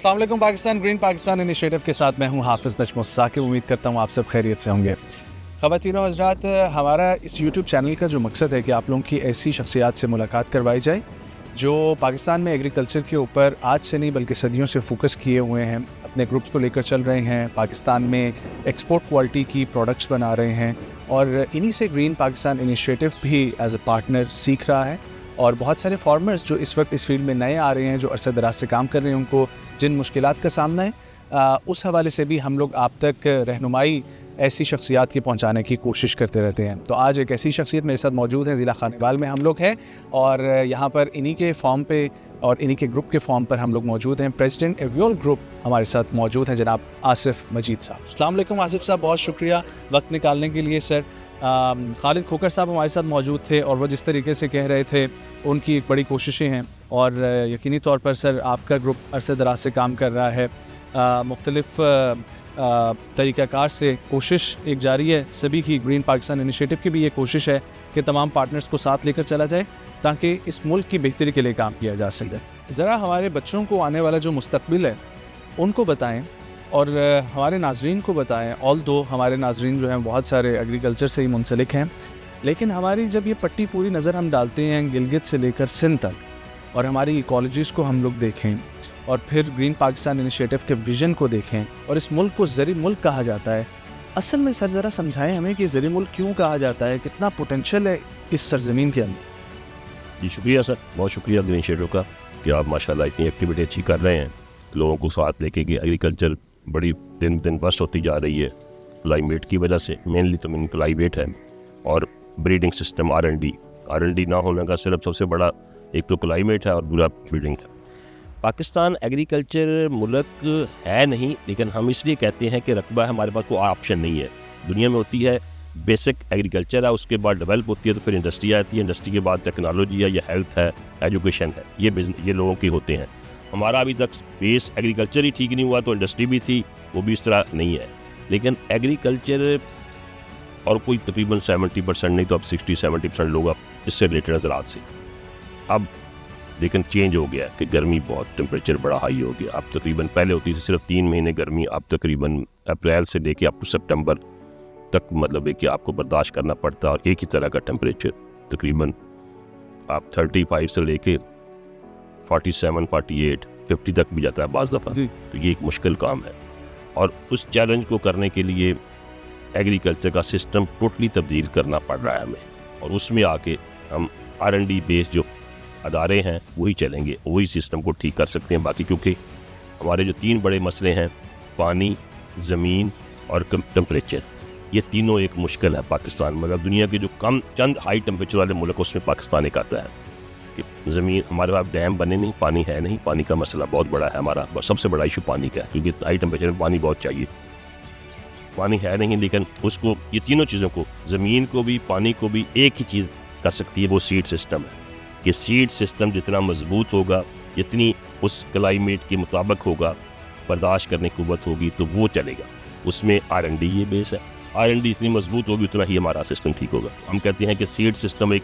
अस्सलाम वालेकुम Pakistan. Green Pakistan initiative के साथ मैं हूं हाफिज़ नजमुस साकिब। उम्मीद करता हूं आप सब खैरियत से होंगे। ख़वातीन और हज़रात, हमारा इस यूट्यूब चैनल का जो मकसद है कि आप लोगों की ऐसी शख्सियात से मुलाकात करवाई जाए जो पाकिस्तान में एग्रीकल्चर के ऊपर आज से नहीं बल्कि सदियों से फोकस किए हुए हैं, अपने ग्रुप्स को लेकर चल रहे हैं, पाकिस्तान में एक्सपोर्ट क्वालिटी की प्रोडक्ट्स बना रहे हैं और इन्हीं से ग्रीन पाकिस्तान इनिशिएटिव भी एज ए पार्टनर सीख रहा है। और बहुत सारे फार्मर्स जो इस वक्त इस फील्ड में नए आ रहे हैं, जो अरसे दराज से काम कर रहे हैं, उनको जिन मुश्किलात का सामना है, उस हवाले से भी हम लोग आप तक रहनुमाई ऐसी शख्सियात की पहुंचाने की कोशिश करते रहते हैं। तो आज एक ऐसी शख्सियत मेरे साथ मौजूद है, ज़िला खानेवाल में हम लोग हैं और यहाँ पर इन्हीं के फॉर्म पे और इन्हीं के ग्रुप के फॉर्म पर हम लोग मौजूद हैं। प्रेसिडेंट एवियोल ग्रुप हमारे साथ मौजूद हैं जनाब आसिफ मजीद साहब। अस्सलाम वालेकुम आसिफ साहब, बहुत शुक्रिया वक्त निकालने के लिए। सर खालिद खोकर साहब हमारे साथ मौजूद थे और वो जिस तरीके से कह रहे थे उनकी एक बड़ी कोशिशें हैं और यकीनी तौर पर सर आपका ग्रुप अरसे दराज से काम कर रहा है, मुख्तलिफ तरीक़ाकार से कोशिश एक जारी है सभी की। ग्रीन पाकिस्तान इनिशिएटिव की भी ये कोशिश है कि तमाम पार्टनर्स को साथ लेकर चला जाए ताकि इस मुल्क की बेहतरी के लिए काम किया जा सके। ज़रा हमारे बच्चों को आने वाला जो मुस्तकबिल है उनको बताएं और हमारे नाजरीन को बताएं। ऑल दो हमारे नाजरीन जो हैं बहुत सारे एग्रीकल्चर से ही मुंसलिक हैं, लेकिन हमारी जब ये पट्टी पूरी नज़र हम डालते हैं गिलगित से लेकर सिंध तक और हमारी इकोलॉजीज़ को हम लोग देखें और फिर ग्रीन पाकिस्तान इनिशिएटिव के विज़न को देखें और इस मुल्क को ज़री मुल्क कहा जाता है, असल में सर ज़रा समझाएं हमें कि ज़री मुल्क क्यों कहा जाता है, कितना पोटेंशियल है इस सरजमीन के अंदर। जी शुक्रिया सर, बहुत शुक्रिया इनिशिएटिव का कि आप माशाल्लाह इतनी एक्टिविटी अच्छी कर रहे हैं, लोगों को साथ लेके कि एग्रीकल्चर बड़ी दिन दिन बस्ट होती जा रही है क्लाइमेट की वजह से। मेनली तो मीन क्लाइमेट है और ब्रीडिंग सिस्टम आर&डी ना होने का सिर्फ सबसे बड़ा एक तो क्लाइमेट है और दूसरा ब्रीडिंग है। पाकिस्तान एग्रीकल्चर मुल्क है नहीं, लेकिन हम इसलिए कहते हैं कि रकबा है, हमारे पास कोई ऑप्शन नहीं है। दुनिया में होती है बेसिक एग्रीकल्चर है, उसके बाद डेवलप होती है तो फिर इंडस्ट्री आती है, इंडस्ट्री के बाद टेक्नोलॉजी है या हेल्थ है, एजुकेशन है, ये लोगों के होते हैं। हमारा अभी तक बेस एग्रीकल्चर ही ठीक नहीं हुआ तो इंडस्ट्री भी थी, वो भी इस तरह नहीं है। लेकिन एग्रीकल्चर और कोई तकरीबन 70% नहीं तो अब 60-70% लोग अब इससे रिलेटेड ज़राअत से। अब लेकिन चेंज हो गया कि गर्मी बहुत, टेम्परेचर बड़ा हाई हो गया। अब तकरीबन पहले होती थी सिर्फ 3 महीने गर्मी, अब तकरीबन अप्रैल से लेके अप टू सितंबर तक मतलब है कि आपको बर्दाश्त करना पड़ता है और एक ही तरह का टेम्परेचर तकरीबन आप 35 से लेके 47, 48, 50 तक भी जाता है बाज़ दफ़ा। तो ये एक मुश्किल काम है और उस चैलेंज को करने के लिए एग्रीकल्चर का सिस्टम टोटली तब्दील करना पड़ रहा है हमें और उसमें आके हम R&D बेस जो अदारे हैं वही चलेंगे, वही सिस्टम को ठीक कर सकते हैं। बाकी क्योंकि हमारे जो 3 बड़े मसले हैं पानी, ज़मीन और टेम्परेचर, ये तीनों एक मुश्किल है पाकिस्तान। मतलब दुनिया के जो कम चंद हाई टेम्परेचर वाले मुल्क उसमें पाकिस्तान एक आता है कि ज़मीन हमारे पास डैम बने नहीं, पानी है नहीं, पानी का मसला बहुत बड़ा है हमारा, सबसे बड़ा इशू पानी का है क्योंकि हाई टेम्परेचर में पानी बहुत चाहिए, पानी है नहीं। लेकिन उसको ये तीनों चीज़ों को, ज़मीन को भी पानी को भी एक ही चीज़ कर सकती है, वो सीड सिस्टम है। कि सीड सिस्टम जितना मजबूत होगा, जितनी उस क्लाइमेट के मुताबिक होगा, बर्दाश्त करने की कुव्वत होगी तो वो चलेगा। उसमें R&D ये बेस है, R&D इतनी मजबूत होगी उतना ही हमारा सिस्टम ठीक होगा। हम कहते हैं कि सीड सिस्टम एक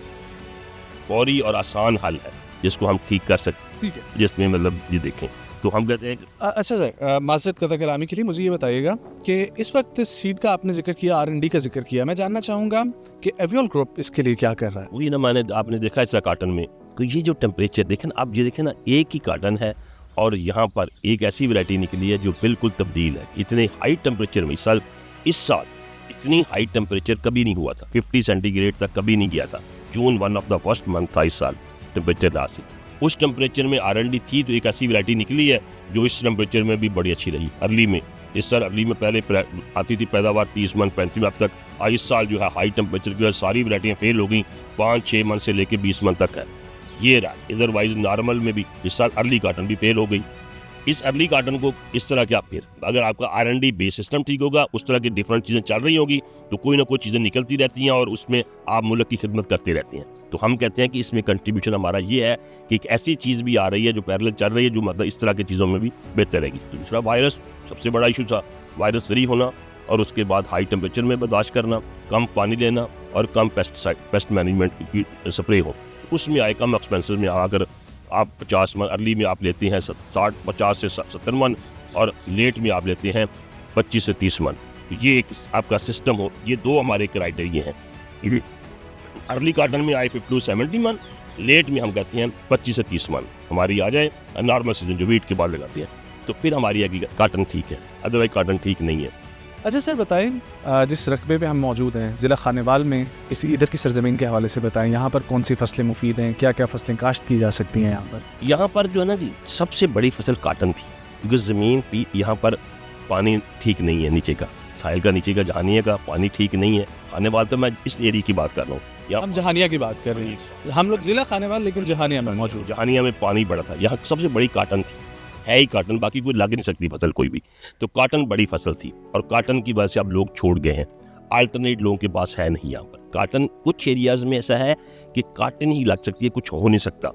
फौरी और आसान हल है जिसको हम ठीक कर सकते हैं, जिसमें मतलब ये देखें तो हम कहते हैं। अच्छा सर, माज़रत कता कलामी के लिए मुझे ये बताइएगा कि इस वक्त सीड का आपने जिक्र किया, R&D का जिक्र किया, मैं जानना चाहूँगा कि एवियोल ग्रुप इसके लिए क्या कर रहा है। वही ना, आपने देखा इस तरह काटन में तो ये जो टेम्परेचर देखें आप, ये देखें ना, एक ही काटन है और यहाँ पर एक ऐसी वैरायटी निकली है जो बिल्कुल तब्दील है। इतने हाई टेम्परेचर में इस साल इतनी हाई टेम्परेचर कभी नहीं हुआ था, 50 सेंटीग्रेड तक कभी नहीं गया था। जून 1 ऑफ द फर्स्ट मंथ था इस साल टेम्परेचर रहा से। उस टेम्परेचर में R&D थी तो एक ऐसी वैरायटी निकली है जो इस टेम्परेचर में भी बड़ी अच्छी रही। अर्ली में इस साल अर्ली में पहले आती थी पैदावार 30 मन 35 अब तक। इस साल जो है हाई टेम्परेचर की वजह सारी वैरायटियाँ फेल हो गई, 5-6 मन से लेके 20 मन तक है ये रहा। अदरवाइज नॉर्मल में भी इस साल अर्ली काटन भी फेल हो गई। इस अर्ली काटन को इस तरह क्या, फिर अगर आपका R&D बेस सिस्टम ठीक होगा, उस तरह की डिफरेंट चीज़ें चल रही होगी तो कोई ना कोई चीज़ें निकलती रहती हैं और उसमें आप मुल्क की खिदमत करते रहते हैं। तो हम कहते हैं कि इसमें कंट्रीब्यूशन हमारा ये है कि एक ऐसी चीज़ भी आ रही है जो पैरेलल चल रही है, जो मतलब इस तरह की चीज़ों में भी बेहतर रहेगी। दूसरा वायरस सबसे बड़ा इशू था, वायरस फ्री होना और उसके बाद हाई टेम्परेचर में बर्दाश्त करना, कम पानी लेना और कम पेस्ट मैनेजमेंट की स्प्रे हो, उसमें आए कम एक्सपेंसिव में अगर आप 50 मन अर्ली में आप लेते हैं 50 से 70 मन, और लेट में आप लेते हैं 25 से 30 मन। ये एक आपका सिस्टम हो, ये दो हमारे क्राइटेरिया हैं। अर्ली काटन में आए 50 to 70 मन, लेट में हम कहते हैं 25 से 30 मन हमारी आ जाए नॉर्मल सीजन जो वीट के बाद लगाते हैं, तो फिर हमारी काटन ठीक है, अदरवाइज काटन ठीक नहीं है। अच्छा सर बताएं, जिस रकबे पे हम मौजूद हैं ज़िला खानेवाल में, इसी इधर की सरजमीन के हवाले से बताएं, यहाँ पर कौन सी फसलें मुफीद हैं, क्या क्या फसलें काश्त की जा सकती हैं यहाँ पर? यहाँ पर जो है ना जी, सबसे बड़ी फसल काटन थी, क्योंकि ज़मीन पे यहाँ पर पानी ठीक नहीं है, नीचे का साहिल का, नीचे का जहानिया का पानी ठीक नहीं है। खानेवाल तो मैं इस एरिया की बात कर रहा हूँ, हम जहानिया की बात कर रहे हैं, हम लोग ज़िला खानेवाल लेकिन जहानिया में मौजूद। जहानिया में पानी बड़ा था, यहाँ सबसे बड़ी काटन थी, है ही काटन, बाकी कोई लग नहीं सकती फसल कोई भी, तो काटन बड़ी फसल थी, और काटन की वजह से अब लोग छोड़ गए हैं। अल्टरनेट लोगों के पास है नहीं यहाँ पर काटन। कुछ एरियाज़ में ऐसा है कि काटन ही लग सकती है, कुछ हो नहीं सकता,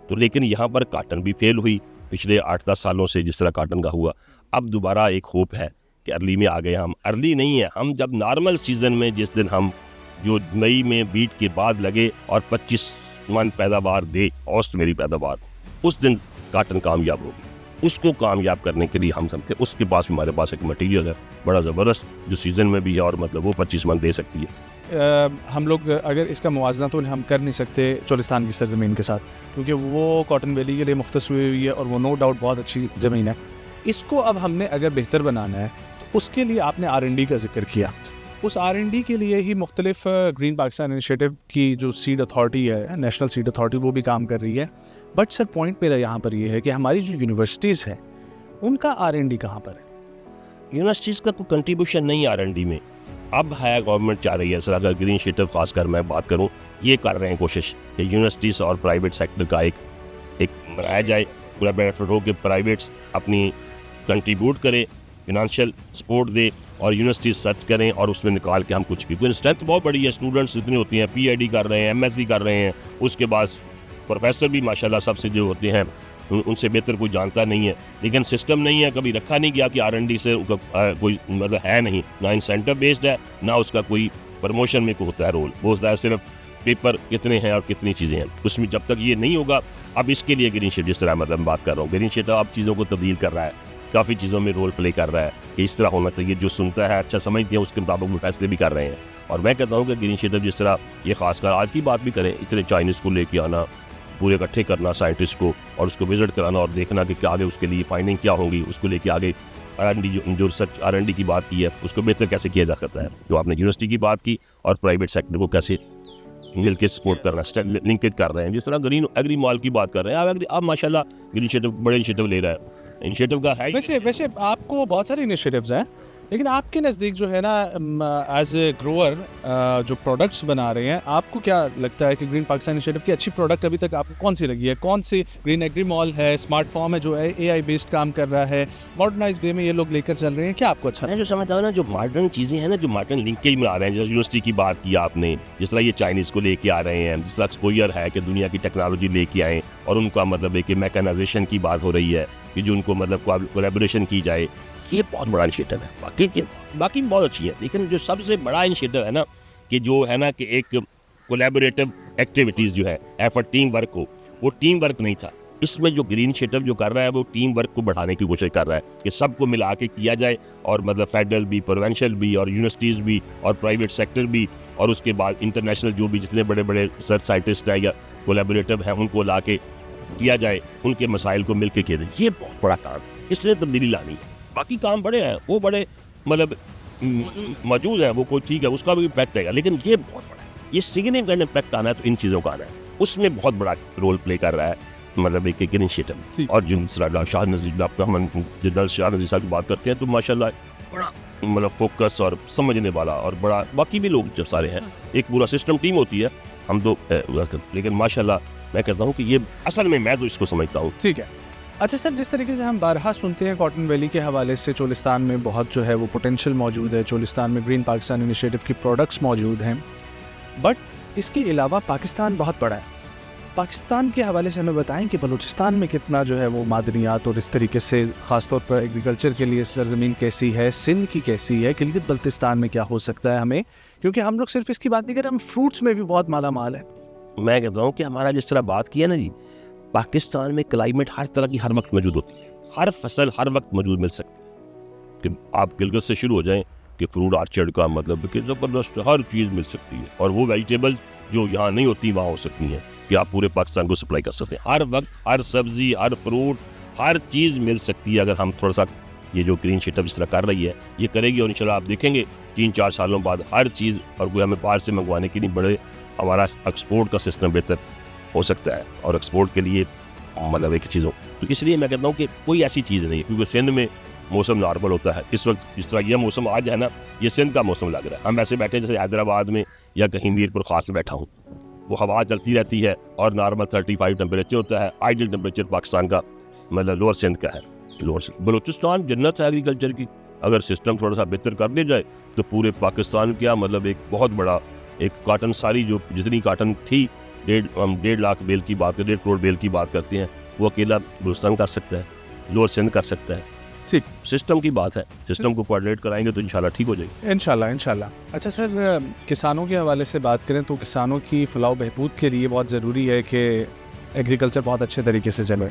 तो लेकिन यहाँ पर काटन भी फेल हुई पिछले 8-10 सालों से, जिस तरह काटन का हुआ। अब दोबारा एक होप है कि अर्ली में आ गए हम। अर्ली नहीं है, हम जब नॉर्मल सीज़न में, जिस दिन हम जो मई में बीट के बाद लगे और 25 मन पैदावार दे, औसत मेरी पैदावार, उस दिन काटन कामयाब होगी। उसको कामयाब करने के लिए हम समझते, उसके पास हमारे पास एक मटेरियल है बड़ा ज़बरदस्त, जो सीज़न में भी है, और मतलब वो 25 मन दे सकती है। हम लोग अगर इसका मुवाजना तो हम कर नहीं सकते चोलिस्तान की सरजमीन के साथ, क्योंकि वो कॉटन वैली के लिए मुख्तस हुई है और वो नो डाउट बहुत अच्छी ज़मीन है। इसको अब हमने अगर बेहतर बनाना है तो उसके लिए आपने R&D का जिक्र किया। उस R&D के लिए ही मुख्तलिफ ग्रीन पाकिस्तान इनिशिएटिव की जो सीड अथॉरिटी है, नेशनल सीड अथॉरिटी, वो भी काम कर रही है। बट सर पॉइंट मेरा यहाँ पर ये है कि हमारी जो यूनिवर्सिटीज़ हैं उनका R&D कहाँ पर है? यूनिवर्सिटीज़ का कोई कंट्रीब्यूशन नहीं R&D में अब है। गवर्नमेंट चाह रही है सर, अगर ग्रीन इनिशिएटिव खासकर मैं बात करूँ, ये कर रहे हैं कोशिश कि यूनिवर्सिटीज़ और प्राइवेट सेक्टर का एक बनाया जाए, पूरा बेनिफिट हो कि प्राइवेट्स अपनी कंट्रीब्यूट करें, फिनंशियल सपोर्ट दे, और यूनिवर्सिटीज सर्च करें और उसमें निकाल के हम कुछ की। क्योंकि स्ट्रेंथ बहुत बड़ी है, स्टूडेंट्स इतने होती हैं, PhD कर रहे हैं, MSc कर रहे हैं, उसके बाद प्रोफेसर भी माशाल्लाह सबसे जो होते हैं उनसे बेहतर कोई जानता नहीं है। लेकिन सिस्टम नहीं है, कभी रखा नहीं गया कि R&D से कोई मतलब है नहीं, ना इंसेंटिव बेस्ड है, ना उसका कोई प्रमोशन में कोई होता है रोल। वो होता है सिर्फ पेपर कितने हैं और कितनी चीज़ें हैं, उसमें जब तक ये नहीं होगा। अब इसके लिए ग्रीन इनिशिएटिव, जिस तरह मतलब बात कर रहा हूँ, ग्रीन इनिशिएटिव अब चीज़ों को तब्दील कर रहा है, काफ़ी चीज़ों में रोल प्ले कर रहा है कि इस तरह होना चाहिए। जो सुनता है अच्छा समझते हैं, उसके मुताबिक वो फैसले भी कर रहे हैं। और मैं कहता हूँ कि ग्रीन इनिशिएटिव जिस तरह ये खासकर आज की बात भी करें, इतने चाइनीज़ को लेके आना, पूरे इकट्ठे करना साइंटिस्ट को, और उसको विजिट कराना और देखना कि क्या आगे उसके लिए फाइंडिंग क्या होंगी, उसको लेके आगे R&D जो रिसर्च R&D की बात की है उसको बेहतर कैसे किया जा सकता है। जो आपने यूनिवर्सिटी की बात की और प्राइवेट सेक्टर को कैसे मिल के सपोर्ट करना, लिंकेज कर रहे हैं। जिस तरह ग्रीन एग्री मॉल की बात कर रहे हैं, अब माशाल्लाह ग्रीन इनिशिएटिव बड़े इनिशिएटिव ले रहा है। इनिशिएटिव का है वैसे आपको बहुत सारे इनिशिएटिव्स हैं, लेकिन आपके नज़दीक जो है ना एज ए ग्रोअर जो प्रोडक्ट्स बना रहे हैं, आपको क्या लगता है कि ग्रीन पाकिस्तान इनिशिएटिव की अच्छी प्रोडक्ट अभी तक आपको कौन सी लगी है? कौन सी ग्रीन एग्री मॉल है, स्मार्ट फॉर्म है जो AI बेस्ड काम कर रहा है, मॉडर्नाइज वे में ये लोग लेकर चल रहे हैं, क्या आपको अच्छा? मैं जो समझता हूँ ना, जो मॉडर्न चीज़ें हैं ना, जो मॉडर्न लिंकेज में आ रहे हैं, जैसे यूनिवर्सिटी की बात की आपने, जिस तरह ये चाइनीज़ को लेके आ रहे हैं, जिस तरह एक्सपोजर है कि दुनिया की टेक्नोलॉजी लेके आएँ, और उनका मतलब है कि मैकेनाइजेशन की बात हो रही है कि जो उनको मतलब कोलैबोरेशन की जाए, ये बहुत बड़ा इनिशिएटिव है। बाकी बहुत अच्छी है, लेकिन जो सबसे बड़ा इनिशिएटिव है ना, कि जो है ना कि एक कोलैबोरेटिव एक्टिविटीज़ जो है, एफर्ट टीम वर्क हो, वो टीम वर्क नहीं था। इसमें जो ग्रीन इनिशिएटिव जो कर रहा है वो टीम वर्क को बढ़ाने की कोशिश कर रहा है कि सबको मिला के किया जाए, और मतलब फेडरल भी, प्रोविंशियल भी, और यूनिवर्सिटीज़ भी, और प्राइवेट सेक्टर भी, और उसके बाद इंटरनेशनल जो भी जितने बड़े बड़े रिसर्च साइंटिस्ट हैं या कोलैबोरेटिव हैं, उनको ला के किया जाए, उनके मसाइल को मिल के किया जाए। ये बहुत बड़ा काम, इसलिए तब्दीली लानी है। बाकी काम बड़े हैं, वो बड़े मतलब मौजूद है, वो कोई ठीक है, उसका भी इम्पैक्ट है, लेकिन ये बहुत बड़ा है, ये सिग्निफिकेंट इम्पैक्ट आना है तो इन चीज़ों का आना है, उसमें बहुत बड़ा रोल प्ले कर रहा है मतलब एक इनिशिएटिव। और जिन शाह नज़ीर आपका हम जनरल शाह नज़ीर साहब की बात करते हैं तो माशाल्लाह बड़ा मतलब फोकस और समझने वाला, और बड़ा बाकी भी लोग जब सारे हैं, एक पूरा सिस्टम टीम होती है, हम तो लेकिन माशाल्लाह मैं कहता हूँ कि ये असल में मैं तो इसको समझता हूँ। ठीक है। अच्छा सर, जिस तरीके से हम बारहा सुनते हैं कॉटन वैली के हवाले से, चोलिस्तान में बहुत जो है वो पोटेंशियल मौजूद है, चोलिस्तान में ग्रीन पाकिस्तान इनिशिएटिव की प्रोडक्ट्स मौजूद हैं, बट इसके अलावा पाकिस्तान बहुत बड़ा है। पाकिस्तान के हवाले से हमें बताएं कि बलूचिस्तान में कितना जो है वो मादनियात और इस तरीके से ख़ासतौर पर एग्रीकल्चर के लिए सरजमीन कैसी है, सिंध की कैसी है, गिलगित बल्तिस्तान में क्या हो सकता है हमें, क्योंकि हम लोग सिर्फ इसकी बात नहीं कर रहे, हम फ्रूट्स में भी बहुत माला माल है। मैं कहता हूँ कि हमारा जिस तरह बात किया ना जी, पाकिस्तान में क्लाइमेट हर तरह की हर वक्त मौजूद होती है, हर फसल हर वक्त मौजूद मिल सकती है। कि आप गिलगित से शुरू हो जाएं कि फ्रूट आर्चर्ड का मतलब कि ज़बरदस्त हर चीज़ मिल सकती है, और वो वेजिटेबल जो यहाँ नहीं होती वहाँ हो सकती हैं कि आप पूरे पाकिस्तान को सप्लाई कर सकते हैं। हर वक्त हर सब्ज़ी हर फ्रूट हर चीज़ मिल सकती है अगर हम थोड़ा सा ये जो ग्रीन शीटअप जिस तरह कर रही है ये करेगी, और इंशाल्लाह आप देखेंगे 3-4 सालों बाद हर चीज़, और कोई हमें बाहर से मंगवाने की नहीं, बड़े हमारा एक्सपोर्ट का सिस्टम बेहतर हो सकता है, और एक्सपोर्ट के लिए मतलब एक चीज़ हो। तो इसलिए मैं कहता हूँ कि कोई ऐसी चीज़ नहीं है, क्योंकि सिंध में मौसम नॉर्मल होता है। इस वक्त जिस तरह यह मौसम आज है ना, ये सिंध का मौसम लग रहा है। हम ऐसे बैठे जैसे हैदराबाद में या कहीं मीरपुर खास में बैठा हूँ, वो हवा चलती रहती है और नॉर्मल 35 टेम्परेचर होता है। आइडियल टेम्परेचर पाकिस्तान का मतलब लोअर सिंध का है। लोअर सिंध बलूचिस्तान जन्नत है एग्रीकल्चर की। अगर सिस्टम थोड़ा सा बेहतर कर दिया जाए तो पूरे पाकिस्तान का मतलब एक बहुत बड़ा एक काटन, सारी जो जितनी काटन थी 1.5 लाख बेल की बात करते हैं, 1 करोड़ बेल की बात करते हैं, वो अकेला बलूचिस्तान कर सकता है, लोअर सिंध कर सकता है। ठीक, सिस्टम की बात है, सिस्टम को कोऑर्डिनेट कराएंगे तो इंशाल्लाह ठीक हो जाएगी। इंशाल्लाह। अच्छा सर, किसानों के हवाले से बात करें तो किसानों की फलाह बहबूद के लिए बहुत ज़रूरी है कि एग्रीकल्चर बहुत अच्छे तरीके से चले।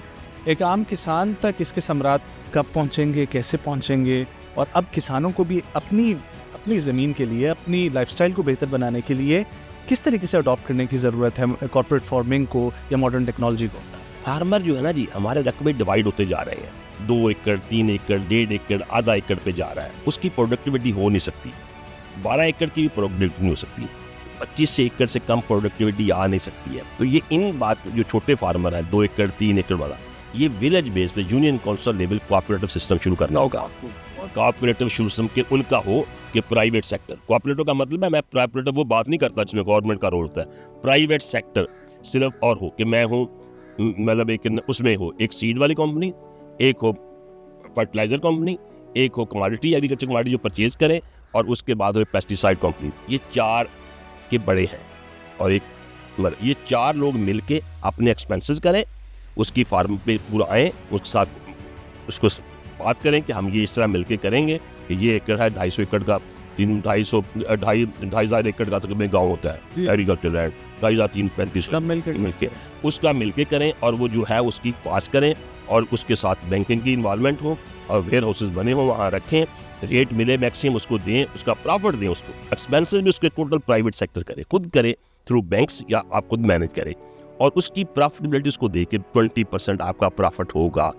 एक आम किसान तक इसके समरात कब पहुँचेंगे, कैसे पहुँचेंगे, और अब किसानों को भी अपनी ज़मीन के लिए, अपनी लाइफस्टाइल को बेहतर बनाने के लिए किस तरीके से अडॉप्ट करने की ज़रूरत है कॉर्पोरेट फार्मिंग को या मॉडर्न टेक्नोलॉजी को? फार्मर जो है ना जी, हमारे रकबे डिवाइड होते जा रहे हैं। 2 एकड़ 3 एकड़ 1.5 एकड़ आधा एकड़ पे जा रहा है, उसकी प्रोडक्टिविटी हो नहीं सकती। 12 एकड़ की भी प्रोडक्टिविटी नहीं हो सकती, 25 एकड़ से कम प्रोडक्टिविटी आ नहीं सकती है। तो ये इन बात जो छोटे फार्मर हैं 2 एकड़ 3 एकड़ वाला, ये विलेज बेस पे union council level cooperative system शुरू करना होगा। कोऑपरेटिव सिस्टम के उनका हो कि प्राइवेट सेक्टर, कोऑपरेटिव का मतलब है, मैं कोऑपरेटिव वो बात नहीं करता जिसमें गवर्नमेंट का रोल होता है। प्राइवेट सेक्टर सिर्फ और हो कि मैं हूँ मतलब एक उसमें हो एक सीड वाली कंपनी, एक हो फर्टिलाइजर कंपनी, एक हो कमोडिटी एग्रीकल्चर कमोडिटी जो परचेज करे, और उसके बाद हो पेस्टिसाइड कंपनी। ये 4 के बड़े हैं, और एक मतलब ये 4 लोग मिलके अपने एक्सपेंसेस करें, उसकी फार्म पे पूरा आए, उसके साथ उसको बात करें कि हम ये इस तरह मिलके करेंगे कि ये एकड़ है 250 एकड़ का, 2,500 एकड़ का तकरीबन गाँव होता है एग्रीकल्चर लैंड, 2,500-3,35 मिलके उसका मिलके करें, और वो जो है उसकी पास करें, और उसके साथ बैंकिंग की इन्वॉल्वमेंट हो, और वेयर हाउसेज बने हों, वहाँ रखें, रेट मिले मैक्सिमम उसको दें, उसका प्रॉफिट दें उसको। एक्सपेंसेस भी उसके टोटल प्राइवेट सेक्टर करे, खुद करे थ्रू बैंक्स, या आप खुद मैनेज करें, और उसकी प्रॉफिटेबिलिटी उसको दे के 20% आपका प्रॉफिट होगा।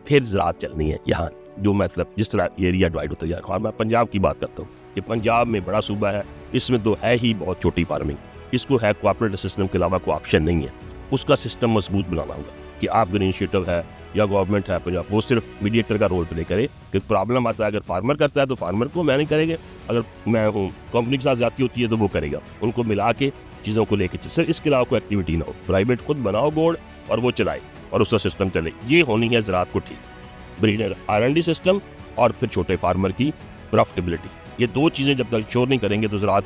फिर ज़राअत चलनी है यहाँ, जो मतलब जिस तरह एरिया डिवाइड होता जाए। और मैं पंजाब की बात करता हूँ कि पंजाब में बड़ा सूबा है, इसमें तो है ही बहुत छोटी फार्मिंग, इसको है कोऑपरेटिव सिस्टम के अलावा कोई ऑप्शन नहीं है। उसका सिस्टम मजबूत बनाना होगा कि आप ग्रीन इनिशिएटिव है या गवर्नमेंट है पंजाब, वो सिर्फ मीडिएटर का रोल प्ले करे कि प्रॉब्लम आता है, अगर फार्मर करता है तो फार्मर को मैनेज करेंगे, अगर मैं हूँ कंपनी के साथ जाती होती है तो वो करेगा, उनको मिला के चीज़ों को लेके। सर इसके अलावा कोई एक्टिविटी ना हो, प्राइवेट खुद बनाओ बोर्ड और वो चलाए और उसका सिस्टम चले। ये होनी है ज़राअत को ठीक, ब्रीडर R&D सिस्टम और फिर छोटे फार्मर की प्रॉफिटेबिलिटी। ये 2 चीज़ें जब तक श्योर नहीं करेंगे तो ज़राअत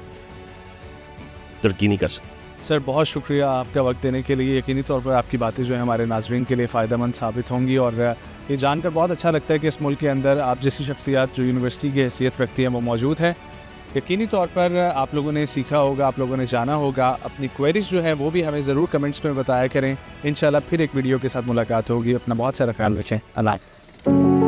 तरक्की नहीं कर सकती। सर बहुत शुक्रिया आपका वक्त देने के लिए। यकीनी तौर पर आपकी बातें जो है हमारे नाज़रीन के लिए फ़ायदेमंद साबित होंगी, और ये जानकर बहुत अच्छा लगता है कि इस मुल्क के अंदर आप जैसी शख्सियात जो यूनिवर्सिटी की हैसियत रखती हैं वो मौजूद है। यकीनी तौर पर आप लोगों ने सीखा होगा, आप लोगों ने जाना होगा। अपनी क्वेरीज जो है वो भी हमें ज़रूर कमेंट्स में बताया करें। इंशाल्लाह फिर एक वीडियो के साथ मुलाकात होगी। अपना बहुत सारा ख्याल रखें। अल्लाह हाफ़िज़।